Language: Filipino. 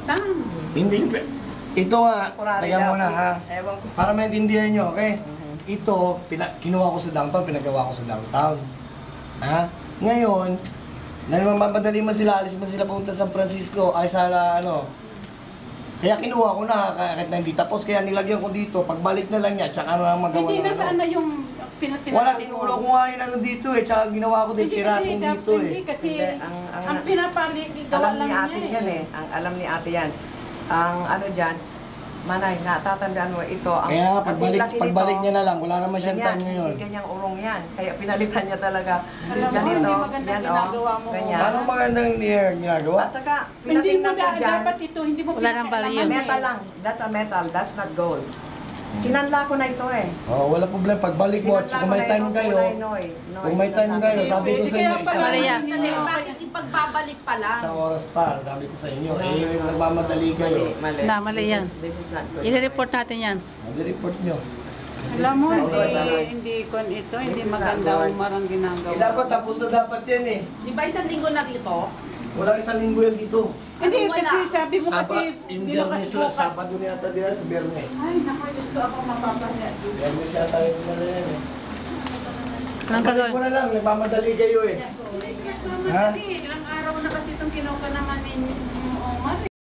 tang. Hindi. Ito nga, taga mo na ha. Ewan ko. Para maintindihan nyo, okay? Ito, kinuha ko sa downtown, pinagawa ko sa downtown. Ha? Ngayon, mamadali man sila, alis man sila pumunta sa San Francisco, ay sa ano. Kaya kinuha ko na, kahit na hindi tapos, kaya nilagyan ko dito, pagbalik na lang niya, tsaka na magawa Hindi na na saan na yung wala, tinulo ko nga yun ano dito eh, tsaka ginawa ko din sira kong dito eh. Hindi kasi, Ang ang pinapalik, gawa alam lang ni ate niya yan eh. Ang alam ni ate yan. Ang ano dyan, Manay, natatandaan mo ito. Ang, kaya nga, kasi laki pagbalik nito, niya na lang, wala naman siyang time ngayon. Hindi ganyang urong yan. Kaya pinalitan niya talaga. Alam mo, hindi maganda ginagawa mo. Ganyan. Anong magandang ginagawa? At saka, Hindi mo pinatingnan ko dyan, dapat ito, hindi mo Wala nang value. metal lang. That's a metal, that's not gold. Sinanla ko na ito eh. Oh, wala problema. Pagbalik mo, at kung may time kayo, kung may time kayo, sabi ko sa inyo, ipagbabalik pa lang. isang oras pa, sabi ko sa inyo, eh, nagmamadali kayo. Mali. Mali yan. This is not good. I-report natin yan. Mag-report nyo. Alam mo, hindi kon ito, hindi maganda ang marang ginagawa. Eh, dapat, tapos na dapat yan eh. Di ba isang linggo na dito? Wala isang linggo yan dito. Hindi, kasi sabi mo kasi, Hindi hindi na bukas. Sabado na yata din sa Biyernes. Ay, naku, gusto ako mapapahiya. Biyernes yata yung kumala yan eh. Anong Balik gagawin? mo na lang, nagmamadali kayo eh. Ilang araw na kasi itong kinuha naman ni Omar.